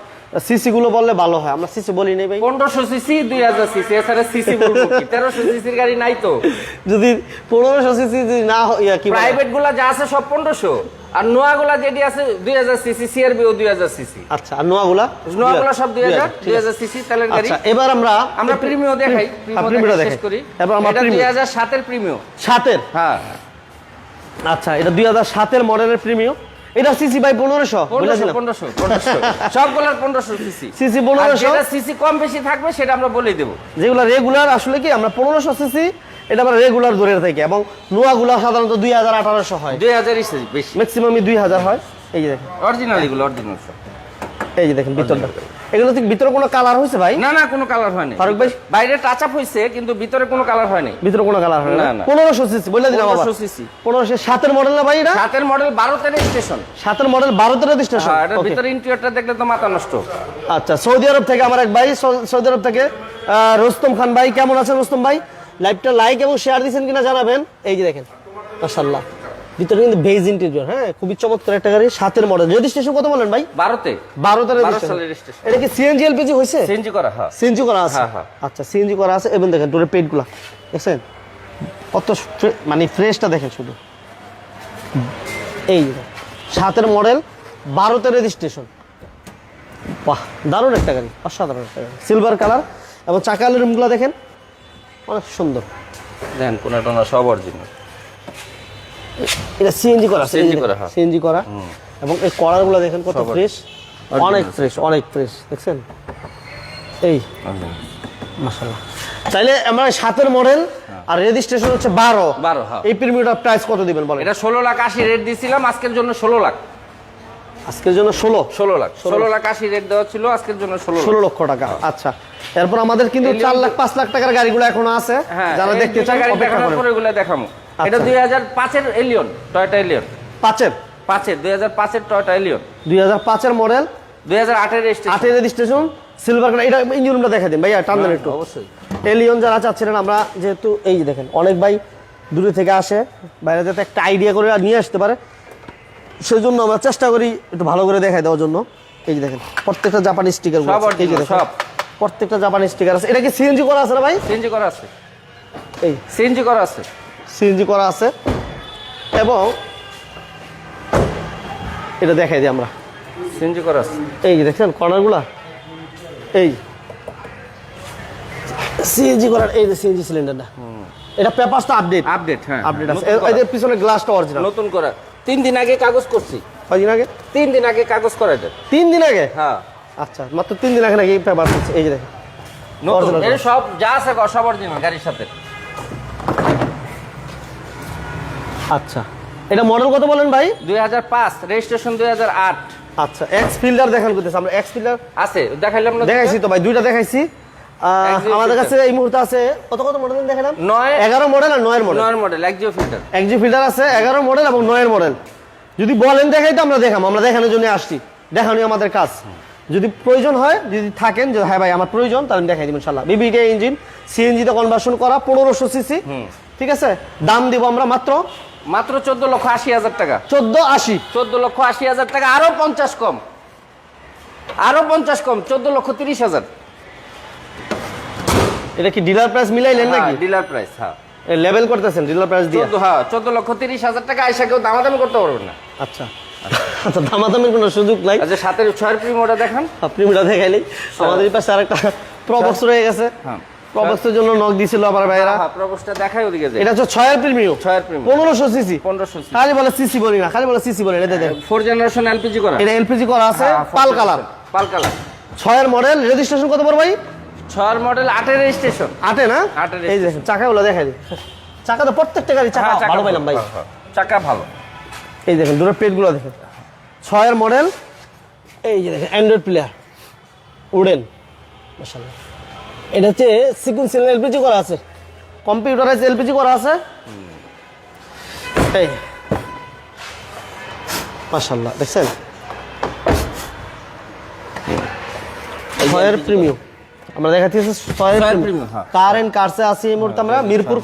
CC গুলো বললে ভালো হয়, আমরা সিসি বলি নাই ভাই। 1500 সিসি, 2000 সিসি, এছাড়া সিসি বলবো কি? 1300 সিসির গাড়ি নাই তো। যদি 1500 সিসি যদি না হয় কি বলে? প্রাইভেট গুলা যা আছে সব 1500, আর নোয়া গুলা যেটি আছে 2000 সিসি, সিআরবি ও 2000 সিসি। আচ্ছা, আর নোয়াগুলা? নোয়াগুলা সব 2000 ঠিক আছে। 2000 সিসি তেলের গাড়ি। আচ্ছা, এবার আমরা প্রিমিও দেখাই, প্রিমিও দেখাই। শেষ করি। এবার আমরা এটা প্রিমিও 2007 এর প্রিমিও। 7 এর? হ্যাঁ আচ্ছা, এটা 2007 এর মডেলের প্রিমিও। এটা সিসি ভাই 1500 বলে দিলাম। 1500 সবগুলার 1500 সিসি। সিসি 1500। যেটা সিসি কম বেশি থাকবে সেটা আমরা বলে দেব। যেগুলো রেগুলার আসলে কি আমরা 1500 সিসি এটা আমরা রেগুলার ধরে থাকি, এবং নোয়াগুলা সাধারণত 2000 1800 হয়, 2000 বেশি, ম্যাক্সিমামই 2000 হয়। এই যে দেখেন অরিজিনাল, এগুলো অরিজিনাল সব। এই যে দেখেন ভিতরটা, এগুলো থেকে ভিতরে কোনো কালার হয়েছে ভাই? না না, কোনো কালার হয়নি ফারুক ভাই। বাইরে টাচ আপ হইছে, কিন্তু ভিতরে কোনো কালার হয়নি। ভিতরে কোনো কালার হয় না? না। 1500 সিসি বলে দিলাম আবার। 1500 সিসি 1500 7 এর মডেল না ভাই? এটা 7 এর মডেল, 12তে রেজিস্ট্রেশন। 7 এর মডেল 12 তে রেজিস্ট্রেশন। হ্যাঁ, এটার ভিতরে ইন্টেরিয়রটা দেখলে তো মাথা নষ্ট। আচ্ছা, সৌদি আরব থেকে আমার এক ভাই, সৌদি আরব থেকে রুস্তম খান ভাই, কেমন আছেন রুস্তম ভাই? লাইভটা লাইক এবং শেয়ার দিয়েছেন কিনা জানাবেন। এই যে দেখেন মাশাআল্লাহ, ভিতরে কিন্তু বেজ ইন্টেরিয়র, হ্যাঁ খুবই চমৎকার একটা গাড়ি। 7 এর মডেল, রেজিস্ট্রেশন কত বলেন ভাই? 12তে 12 তে 12 সালের রেজিস্ট্রেশন। registration। এটা কি সিএনজি এলপিজি হইছে? সিএনজি করা। হ্যাঁ সিএনজি করা আছে? হ্যাঁ, হ্যাঁ। আচ্ছা, সিএনজি করা আছে। এবং দেখেন ডোরের পেটগুলা দেখছেন কত মানে ফ্রেশটা দেখেন শুধু। এই যে 7 এর মডেল, 12 তে রেজিস্ট্রেশন। বাহ, দারুণ একটা গাড়ি, অসাধারণ একটা গাড়ি, সিলভার কালার। এবং চাকালের রুমগুলো দেখেন অনেক সুন্দর। দেখেন কোনটা সব অরিজিনাল। এটা সিএনজি করা, CNG করা, হ্যাঁ। সিএনজি করা। এবং এই কলারগুলো দেখেন কত সব ফ্রেশ, original। অনেক ফ্রেশ, অনেক ফ্রেশ দেখছেন। এই মাশাআল্লাহ। তাইলে আমরা 7 এর মডেল আর রেজিস্ট্রেশন হচ্ছে 12। 12, হ্যাঁ। এই প্রিমিয়ামটার প্রাইস কত দিবেন বলেন? এটা 16,80,000 রেট দিয়েছিলাম, আজকের জন্য 16 লাখ। আজকের জন্য 16 লাখ 16,80,000 রেট দেওয়া ছিল, আজকের জন্য 16 লক্ষ টাকা। আচ্ছা, এরপর আমাদের কিন্তু 4 লাখ 5 লাখ টাকার গাড়িগুলো এখনো আছে, হ্যাঁ, যারা এই দেখতে দুইটা চান গাড়ি অপেক্ষা দেখানোর করেন। পরে এগুলো দেখামু। আচ্ছা। এটা 2005 এর এলিয়ন, টয়োটা এলিয়ন। 5 এর 2005 এর টয়োটা এলিয়ন, 2005 এর মডেল, 2008 এর রেজিস্ট্রেশন। 8 এর রেজিস্ট্রেশন, সিলভার কালার। এটা ইঞ্জিন রুমটা দেখা দিন ভাইয়া, টান দেন একটু। অবশ্যই। এলিয়ন যারা চাচ্ছিলেন, আমরা যেহেতু এই যে দেখেন অনেক ভাই দূরে থেকে আসে, বাইরে যাতে একটা আইডিয়া করে নিয়ে আসতে পারে, সেই জন্য আমরা চেষ্টা করি একটু ভালো করে দেখাই দেওয়ার জন্য। এই যে দেখেন প্রত্যেকটা জাপানি স্টিকার, সব এই যে original, দেখেন সব। প্রত্যেকটা জাপানি স্টিকার আছে। এটা কি সিএনজি করা আছে না ভাই? সিএনজি করা আছে, এই সিএনজি করা আছে। সিএনজি করা আছে। এবং এটা দেখাই দিই আমরা, সিএনজি করা আছে। এই যে দেখছেন কর্নারগুলা, এই সিএনজি করার, এই যে সিএনজি সিলিন্ডারটা, এটা পেপারসটা আপডেট হ্যাঁ, আপডেট আছে। এই যে পিছনে গ্লাসটা অরিজিনাল। নতুন করা, 3 দিন আগে কাগজ করছি। কয়দিন আগে? 3 দিন আগে কাগজ করা যায়। 3 দিন আগে? হ্যাঁ, আচ্ছা, মাত্র 3 দিন আগে নাকি পেপার আছে। এই যে দেখেন নতুন। Original এর সব যা আছে সব অরিজিনাল গাড়ির সাথে। আচ্ছা, এটা মডেল কত বলেন ভাই? 2005, রেজিস্ট্রেশন 2008। আচ্ছা, এক্স ফিল্ডার দেখান করতেছে, আমরা এক্স ফিল্ডার আছে, দেখাইলাম না? দেখাইছি তো ভাই, দুইটা দেখাইছি। Exio আমাদের filter। কাছে এই মুহূর্তে আছে কত মডেল দেখালাম? 9 11 মডেল আর 9 এর model. 9 model Axio filter. XG filter আছে 11 মডেল এবং 9 এর মডেল। যদি বলেন দেখাই তো আমরা দেখাম, আমরা দেখানোর জন্য আসছি, দেখানোই আমাদের কাজ। যদি প্রয়োজন হয়, যদি থাকেন যে হ্যাঁ ভাই আমার প্রয়োজন, তাহলে আমি দেখাই দিব ইনশাআল্লাহ। বিবিকে ইঞ্জিন, সিএনজি তে কনভার্সন করা, 1500 সিসি। ঠিক আছে, দাম দিব আমরা মাত্র 14,80,000 টাকা। 1480। 14,80,000 টাকা, আরো 50 কম, আরো 50 কম, 14,30,000। এটা কি ডিলার প্রাইস মিলাইলেন নাকি? ডিলার প্রাইস, হ্যাঁ। লেভেল করতেছেন ডিলার প্রাইস দিয়ে? 14,30,000 টাকা। আইসা কেউ দামাদামি করতে পারবেন না। আচ্ছা আচ্ছা, দামাদামির কোনো সুযোগ নাই। আচ্ছা, 7 প্রিমিয়ামটা দেখান। আপনি ওটা দেখাইলেই আমাদের এই পাশে আরেকটা প্রবক্স রয়ে গেছে। হ্যাঁ, প্রবক্সের জন্য নক দিছিল আমার ভাইরা। হ্যাঁ, প্রবক্সটা দেখাই ওদিকে যাই। এটা হচ্ছে 6 এর প্রিমিয়াম, 6 প্রিমিয়াম, 1500 সিসি। 1500 সিসি। খালি বলে সিসি বলি না, খালি বলে সিসি বলে। এটা দেখেন 4 জেনারেশন এলপিজি করা। এটা এলপিজি করা আছে, পাল কালার, পাল কালার। 6 এর মডেল, রেজিস্ট্রেশন কত পড়বে ভাই? 6 মডেল, 8 এর রেজিস্ট্রেশন। 8 এ না? 8 এর এই দেখেন চাকাগুলো দেখাই দিই, চাকা তো প্রত্যেকটা গাড়ি চাকা হ্যাঁ, চাকা ভালো পাইলাম ভাই। হ্যাঁ। চাকা ভালো। এই দেখেন দুটো পেটগুলো দেখেন 6-এর মডেল। এই যে দেখেন অ্যান্ড্রয়েড প্লেয়ার উডেন মাশাআল্লাহ। এটা হচ্ছে সিকুয়েন্সিয়াল এলপিজি করা আছে, কম্পিউটারাইজ এলপিজি করা আছে। এই মাশাআল্লাহ দেখছেন 6-এর প্রিমিয়াম আমরা দেখাচ্ছি 6-এর প্রিমিয়াম। premium, হ্যাঁ। কার এন্ড কারসে আছি এই মুহূর্তে আমরা মিরপুর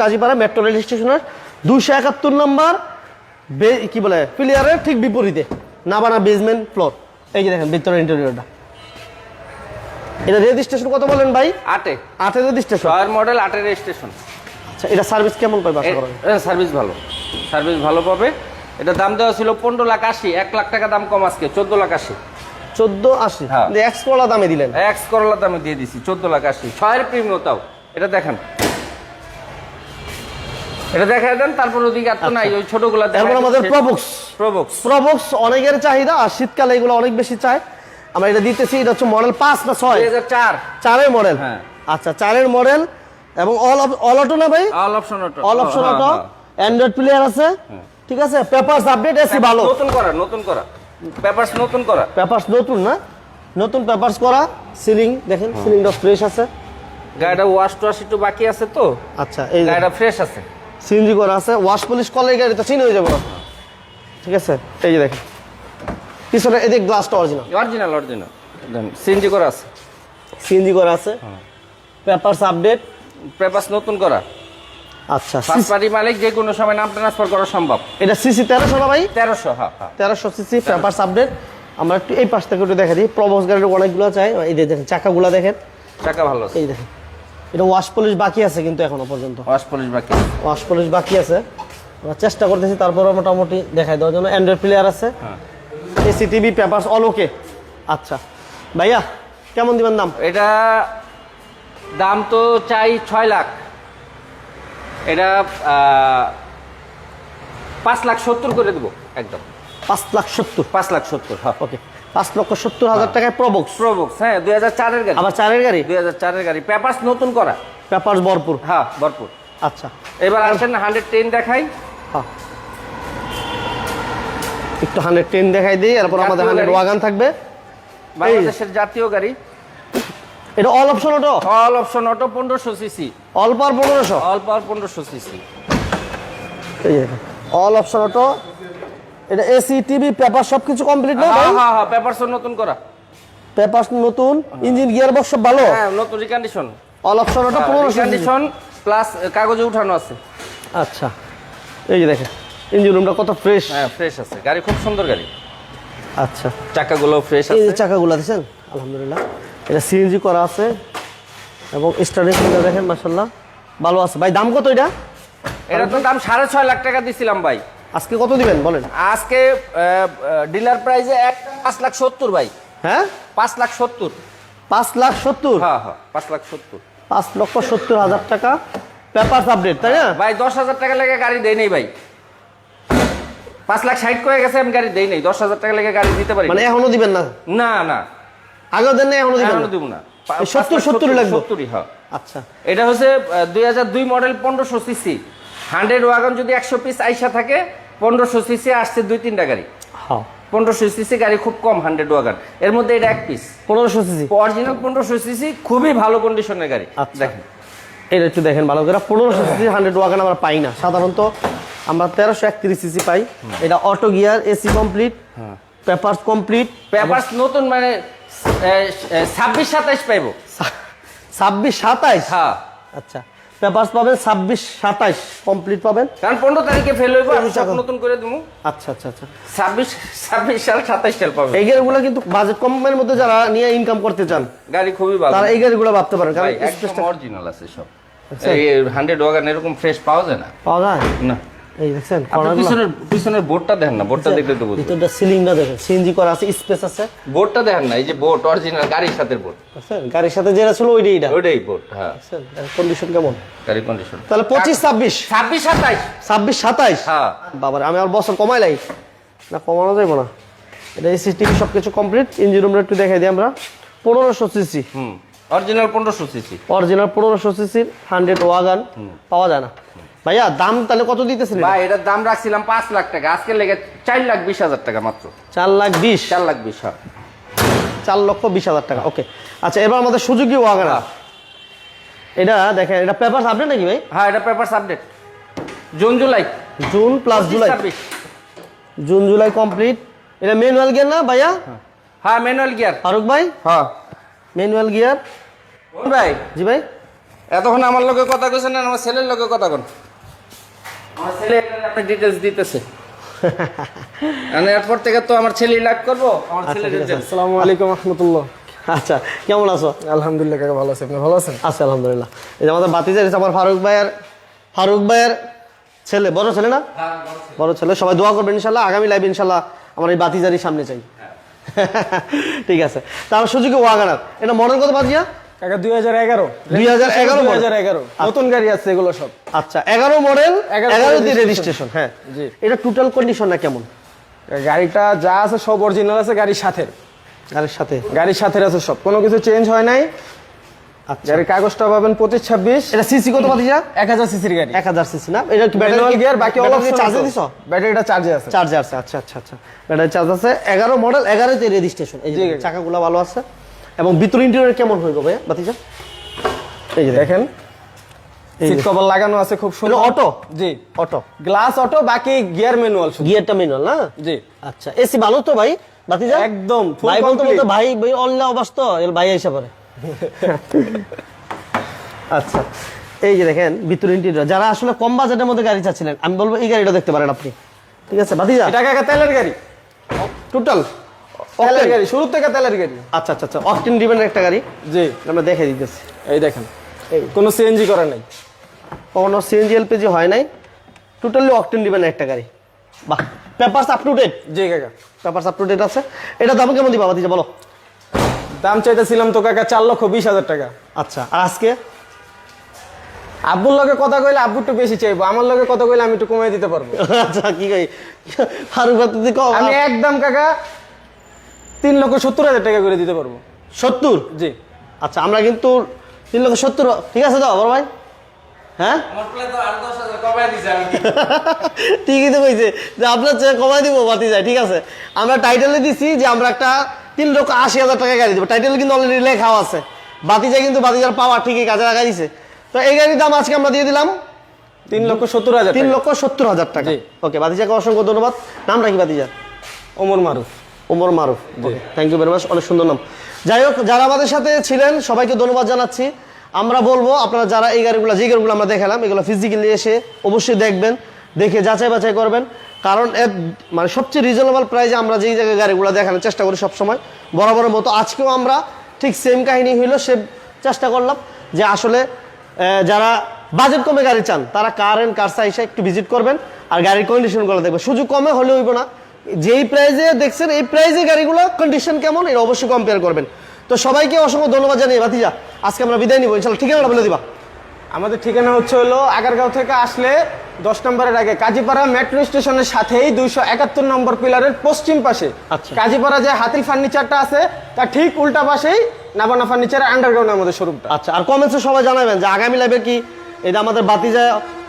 কাজীপাড়া মেট্রো রেল স্টেশনের 271 নম্বর কি বলে প্লেয়ারের ঠিক বিপরীতে নাবানা বেসমেন্ট ফ্লোর। এই যে দেখেন ভিতরের ইন্টেরিয়রটা। এটা রেজিস্ট্রেশন কত বলেন ভাই? 8 রেজিস্ট্রেশন। 6-এর মডেল 8-এর রেজিস্ট্রেশন। আচ্ছা এটা সার্ভিস কেমন পাবে আশা করেন? সার্ভিস ভালো, সার্ভিস ভালো পাবে। এটা দাম দেওয়া ছিল 15,80,000, 1 লাখ টাকা দাম কম আজকে 14,80,000। 1480 হ্যাঁ। এক্স করলা দামে দিলেন। এক্স করলা দামে দিয়ে দিছি 14,80,000। 6-এর প্রিমিয়াম তাও। এটা দেখেন, এটা দেখায় দেন, তারপর ওদিকে আর তো নাই, ওই ছোটগুলা তারপর আমাদের প্রবক্স অনেকের চাহিদা, আর শীতকালে এগুলো অনেক বেশি চায়। আমরা এটা দিতেছি, এটা হচ্ছে মডেল 5 না 6? 2004 4-এর মডেল। হ্যাঁ। আচ্ছা 4-এর মডেল এবং অল অটো না ভাই? All option auto, all option auto, Android player আছে, ঠিক আছে। পেপারস আপডেট, এসি ভালো, নতুন করা পেপারস নতুন করা, পেপারস নতুন না, নতুন পেপারস করা। সিলিং দেখেন, সিলিংটা ফ্রেশ আছে। গাড়িটা ওয়াশ টোয়াশ একটু বাকি আছে তো, আচ্ছা এই গাড়িটা ফ্রেশ আছে, সিএনজি করা আছে, ওয়াশ পলিশ করলে এই গাড়িটা চিন হয়ে যাবে না, ঠিক আছে। এই যে দেখেন পিছনে এদিক গ্লাসটা অরিজিনাল দেন সিএনজি করা আছে, সিএনজি করা আছে, পেপারস আপডেট, পেপারস নতুন করা। আচ্ছা ফার্স্ট পার্টি মালিক যে কোনো সময় নাম ট্রান্সফার করা সম্ভব। এটা সিসি 1300 না ভাই? 1300, হ্যাঁ 1300 সিসি, পেপারস আপডেট। আমরা একটু এই পাশ থেকে একটু দেখা দিই। প্রবক্স গাড়ির অনেকগুলো চাই। এই যে দেখেন চাকাগুলো দেখেন, চাকা ভালো আছে। এই দেখেন এটা ওয়াশ পলিশ বাকি আছে কিন্তু এখনো পর্যন্ত ওয়াশ পলিশ বাকি, ওয়াশ পলিশ বাকি আছে। আমরা চেষ্টা করতেছি তারপরে মোটামুটি দেখাই দেওয়ার জন্য। অ্যান্ড্রয়েড প্লেয়ার আছে, এসি টিভি, পেপারস অল ওকে। আচ্ছা ভাইয়া কেমন দিবেন দাম? এটা দাম তো চাই 6 লাখ, এটা 5,70,000 করে দেবো একদম। 5,70,000? 5,70,000, হ্যাঁ ওকে 5,70,000 টাকায় প্রবক্স। হ্যাঁ 2004-এর গাড়ি, আবার 4-এর গাড়ি, 2004-এর গাড়ি, পেপারস নতুন করা, পেপারস ভরপুর। হ্যাঁ ভরপুর। আচ্ছা এবার আসেন 110 দেখাই। হ্যাঁ একটু 110 দেখাই দিই, এরপর আমাদের 100 ওয়াগন থাকবে। বাংলাদেশের জাতীয় গাড়ি, এটা all option auto, all option auto, 1500 CC, all পাওয়ার 1500, অল পাওয়ার 1500 সিসি। এই যে অল অপশন অটো। এটা এসি টিভি পেপার সবকিছু কমপ্লিট না ভাই? হ্যাঁ হ্যাঁ পেপারস নতুন করা, পেপারস নতুন, ইঞ্জিন গিয়ার বক্স সব ভালো, হ্যাঁ নতুন recondition, all option auto 1500 recondition plus কাগজে উঠানো আছে। আচ্ছা এই যে দেখেন ইঞ্জিন রুমটা কত ফ্রেশ। হ্যাঁ ফ্রেশ আছে, গাড়ি খুব সুন্দর গাড়ি। আচ্ছা চাকাগুলো ফ্রেশ এই আছে, যে চাকাগুলো দেখেন আলহামদুলিল্লাহ, এটা সিএনজি করা আছে এবং স্টার্টিং দেখেন মাশাআল্লাহ ভালো আছে। ভাই দাম কত এটা? এটা তো দাম 6.5 লাখ টাকা দিছিলাম ভাই। আজকে কত দিবেন বলেন? আজকে ডিলার প্রাইসে 5,70,000 ভাই। হ্যাঁ 5,70,000, 5,70,000? হ্যাঁ হ্যাঁ 5,70,000 5,70,000 টাকা পেপারস আপডেট, তাই না ভাই। 10,000 টাকা লেগে গাড়ি দেই নেই ভাই, 5,60,000 করে গেছে, আমি গাড়ি দেই নেই। 10,000 টাকা লেগে গাড়ি দিতে পারি মানে এখনো দিবেন না? না না আগেও দেন না, এখনো দিবেন এখনো না? দিব না। 70 লাগবে? 70, হ্যাঁ। আচ্ছা এটা হচ্ছে 2002 মডেল, 1500 সিসি, 100 ওয়াগন যদি 100 পিস আইসা থাকে, 1500 সিসি আসছে 2-3টা গাড়ি। হ্যাঁ 1500 সিসি গাড়ি খুব কম, 100 ওয়াগন, এর মধ্যে এটা এক পিস 1500 সিসি অরিজিনাল 1500 সিসি, খুবই ভালো কন্ডিশনের গাড়ি। আচ্ছা। দেখেন এটা একটু দেখেন ভালো করে। 1500 সিসি 100 ওয়াগন আমরা পাই না সাধারণত, আমরা 1331 সিসি পাই। এটা auto gear, AC complete, papers complete, papers নতুন, মানে 26-27 পাইবো। 26-27? হ্যাঁ আচ্ছা পেপারস পাবেন 26-27 কমপ্লিট পাবেন, কারণ 15 তারিখে ফেল হইব, আমি সব চাকা। নতুন করে দেবো। আচ্ছা আচ্ছা আচ্ছা 26 সাল 27 সাল পাবে। এই গাড়িগুলো কিন্তু বাজেট কমের মধ্যে যারা নিয়ে ইনকাম করতে চান গাড়ি খুবই ভালো, তারা এই গাড়িগুলো ভাবতে পারেন, কারণ ভাই একদম অরিজিনাল আছে সব। এই 100 ওয়াগন এরকম ফ্রেশ পাওয়া যায় না, পাওয়া যায় না। এই দেখছেন আপনি পিছনের বোর্ডটা দেখেন না, বোর্ডটা দেখলে তো বুঝবেন। ভিতরটা সিলিংটা দেখেন, সিএনজি করা আছে, স্পেস আছে। বোর্ডটা দেখেন না, এই যে বোর্ড অরিজিনাল গাড়ির সাথে বোর্ড, বুঝছেন গাড়ির সাথে যেটা ছিল ওইটাই এটা, ওইটাই বোর্ড। হ্যাঁ কন্ডিশন কেমন গাড়ি কন্ডিশন। তাহলে 25-26 26-27, 26-27 হ্যাঁ বাবার আমি আর বছর কমাই লাই না, কমানো যাইব না। এটা এসি টিভি সবকিছু কমপ্লিট। ইঞ্জিন রুমটা একটু দেখাই দিই আমরা। 1500 সিসি অরিজিনাল 1500 সিসি। অরিজিনাল 1500 সিসির 100 ওয়াগন পাওয়া যায় না ভাইয়া। দাম তাহলে কত দিতেছেন ভাই এটার দাম রাখছিলাম 5 লাখ টাকা, আজকে লেগে 4,20,000 টাকা মাত্র। 4,20,000 4,20,000 হ্যাঁ। 4,20,000 টাকা। ওকে আচ্ছা, এবার আমাদের সুজুকি ওয়াগন। এটা দেখেন, এটা পেপারস আপডেট নাকি ভাই? হ্যাঁ এটা papers update. June July June July complete. এটা ম্যানুয়াল গিয়ার না ভাইয়া? হ্যাঁ ম্যানুয়াল গিয়ার। ফারুক ভাই হ্যাঁ ম্যানুয়াল গিয়ার। ভাই জি ভাই, এতক্ষণ আমার লগে কথা কইছেন না আমার ছেলের লগে কথা কোন? আমার ছেলে আপনি ডিটেইলস দিতেছে। মানে এরপর থেকে তো আমার ছেলেই লাইভ করব, আমার ছেলের ডিটেইলস। আসসালামু আলাইকুম রাহমাতুল্লাহ। আচ্ছা কেমন আছো? আলহামদুলিল্লাহ কাকা ভালো আছি, আপনি ভালো আছেন? আচ্ছা আলহামদুলিল্লাহ। এই যে আমাদের বাতিজার আমার ফারুক ভাইয়ের ছেলে, বড় ছেলে না? বড় ছেলে। সবাই দোয়া করবেন ইনশাল্লাহ, আগামী লাইভ ইনশাল্লাহ আমার এই বাতিজারি সামনে চাই। ঠিক আছে, তারপর সুজুকি ওয়াগনার, এটা মডেল কত বাজিয়া? কাকা 2011 2011 নতুন গাড়ি আছে এগুলো সব। আচ্ছা 11 মডেল, 11 দিয়ে রেজিস্ট্রেশন। হ্যাঁ জি। এটা টোটাল কন্ডিশনটা কেমন? গাড়িটা যা আছে সব অরিজিনাল আছে, গাড়ির সাথে আছে সব, কোনো কিছু চেঞ্জ হয় নাই। আচ্ছা গাড়ির কাগজটা পাবেন 25-26। এটা সিসি কত বাজিয়া? 1000 সিসির গাড়ি। 1000 সিসি না? এটা কি ম্যানুয়াল গিয়ার, বাকি অল অপশন চার্জে দিছো? ব্যাটারিটা চার্জে আছে। চার্জে আছে। আচ্ছা আচ্ছা আচ্ছা, ব্যাটারি চার্জ আছে। 11 মডেল, 11 তে রেজিস্ট্রেশন। এই যে চাকাগুলো ভালো আছে। এবং ভিতর ইন্টেরিয়র কেমন হইব ভাই বাতিজা? এই যে দেখেন সিট কভার লাগানো আছে খুব সুন্দর। অটো? জি অটো, গ্লাস অটো, বাকি গিয়ার ম্যানুয়াল শুধু। গিয়ারটা ম্যানুয়াল না? জি। আচ্ছা এসি ভালো তো ভাই বাতিজা? একদম ফুল ভাই বলতে কমপ্লিট। বলতে ভাই ভাই অনলাইন অবস্থ এর ভাই এসে পড়ে। আচ্ছা এই যে দেখেন ভিতর ইন্টেরিয়র, যারা আসলে কম বাজেটের মধ্যে গাড়ি চাচ্ছিলেন আমি বলবো এই গাড়িটা দেখতে পারেন আপনি। ঠিক আছে বাতিজা? এটা কাকা তেলের গাড়ি, টোটাল তেলের গাড়ি, শুরু থেকে তেলের গাড়ি। আচ্ছা আচ্ছা আচ্ছা, অকটেন ডিভেনের একটা গাড়ি। জি আমরা দেখে দিতেছি। এই দেখেন, কোনো সিএনজি করা নাই, কখনো সিএনজি এলপিজি হয় নাই, টোটালি অকটেন ডিভেনের একটা গাড়ি। বাহ, পেপারস আপ টু ডেট? জি কাকা পেপারস আপ টু ডেট আছে। এটা দাম কেমন দিবা বাতিজা বলো? দাম চাইতেছিলাম তো কাকা 4,20,000 টাকা। আচ্ছা আর আজকে আব্বুর লগে কথা কইলে আব্বু একটু বেশি চাইবো, আমার লগে কথা কইলে আমি একটু কমাই দিতে পারবো। আচ্ছা কি কই ফারুক ভাই তুই কও। আমি একদম কাকা 3,70,000 টাকা করে দিতে পারবো। 70? জি। আচ্ছা আমরা কিন্তু 3,70,000, ঠিক আছে দাও বড় ভাই। হ্যাঁ আমার প্লে তো 8-10,000 কমায় দিছে আমি। ঠিকই তো কইছে যে আপনার চেয়ে কমাই দিব বাতি যায়। ঠিক আছে, আমরা টাইটেলে দিছি যে আমরা একটা 3,80,000 টাকা গাড়ি দেবো। টাইটেলে কিন্তু অলরেডি লেখাও আছে। বাতি যায় কিন্তু বাতিজার পাওয়ার ঠিকই কাজে লাগা দিছে। তো এই গাড়ির দাম আজকে আমরা দিয়ে দিলাম 3,70,000 3,70,000 টাকা। ওকে বাতিজাকে অসংখ্য ধন্যবাদ। নামটা কি বাতিজা? ওমর মারুফ। ওমর মারুফ। থ্যাংক ইউ ভেরি মাচ, অনেক সুন্দর নাম। যাই হোক, যারা আমাদের সাথে ছিলেন সবাইকে ধন্যবাদ জানাচ্ছি। আমরা বলবো আপনারা যারা এই গাড়িগুলো, যে গাড়িগুলো আমরা দেখালাম এগুলো ফিজিক্যালি এসে অবশ্যই দেখবেন, দেখে যাচাই বাছাই করবেন। কারণ এর মানে সবচেয়ে রিজনেবল প্রাইসে আমরা যেই জায়গায় গাড়িগুলো দেখানোর চেষ্টা করি সবসময় বরাবরের মতো, আজকেও আমরা ঠিক সেম কাহিনী হইলো, সে চেষ্টা করলাম যে আসলে যারা বাজেট কমে গাড়ি চান তারা কার অ্যান্ড কার সাইসে একটু ভিজিট করবেন আর গাড়ির কন্ডিশনগুলো দেখবেন। সুযোগ কমে হলে হইব না, যেই প্রাইসে দেখছেন এই প্রাইসে গাড়িগুলো কন্ডিশন কেমন এটা অবশ্যই কম্পেয়ার করবেন। তো সবাইকে অসংখ্য ধন্যবাদ জানিয়ে বাতিজা আজকে আমরা বিদায় নিব ইনশাল্লাহ। ঠিকানাটা বলে দিবা? আমাদের ঠিকানা হলো আগারগাঁও থেকে আসলে 10 নম্বরের আগে কাজীপাড়া মেট্রো স্টেশনের সাথেই 271 নম্বর পিলারের পশ্চিম পাশে। আচ্ছা। কাজীপাড়া যে হাতিল ফার্নিচারটা আছে তার ঠিক উল্টা পাশেই নাবানা ফার্নিচারের আন্ডারগ্রাউন্ডে আমাদের শোরুমটা। আচ্ছা, আর কমেন্টসে সবাই জানাবেন যে আগামী লাইভে কি এটা আমাদের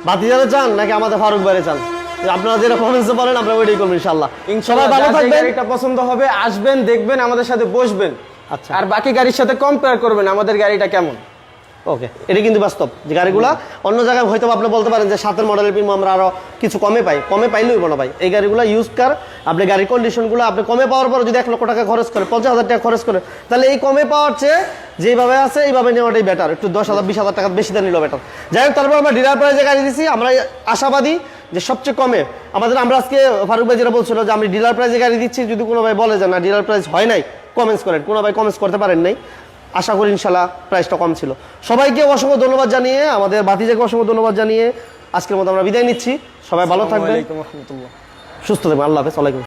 বাতিজারে চান নাকি আমাদের ফারুক ভাইরে চান। আপনারা যেটা কমেন্টসে বলেন আমরা ওইটাই করবো ইনশাআল্লাহ। সবাই ভালো থাকবেন। গাড়িটা পছন্দ হবে আসবেন, দেখবেন, আমাদের সাথে বসবেন। আচ্ছা। আর বাকি গাড়ির সাথে কম্পেয়ার করবেন আমাদের গাড়িটা কেমন। ওকে, এটা কিন্তু বাস্তব যে গাড়িগুলা অন্য জায়গায় হয়তো আপনি বলতে পারেন যে 7 মডেলের পিমো আমরা আরো কিছু কমে পাই, কমে পাইলেই না ভাই। এই গাড়িগুলো ইউজ কার, আপনি গাড়ির কন্ডিশনগুলো আপনি কমে পাওয়ার পর যদি 1 লক্ষ টাকা খরচ করে 50,000 টাকা খরচ করে, তাহলে এই কমে পাওয়ার চেয়ে যেভাবে আছে এইভাবে নেওয়াটাই বেটার। একটু 10,000 20,000 টাকা বেশি দেন নিল বেটার। যাই হোক, তারপর আমরা ডিলার প্রাইসে গাড়ি দিচ্ছি। আমরা আশাবাদী যে সবচেয়ে কমে আমরা আজকে ফারুক ভাই যেটা বলছিল যে আমি ডিলার প্রাইসে গাড়ি দিচ্ছি, যদি কোনো ভাই বলে যে না ডিলার প্রাইস হয় নাই কমেন্টস করেন, কোনো ভাই কমেন্টস করতে পারেন নাই, আশা করি ইনশাল্লাহ প্রাইসটা কম ছিল। সবাইকে অসংখ্য ধন্যবাদ জানিয়ে, আমাদের বাতিজাকে অসংখ্য ধন্যবাদ জানিয়ে আজকের মতো আমরা বিদায় নিচ্ছি। সবাই ভালো থাকবেন, সুস্থ থাকবেন। আল্লাহ হাফেজ। ওয়ালাইকুম।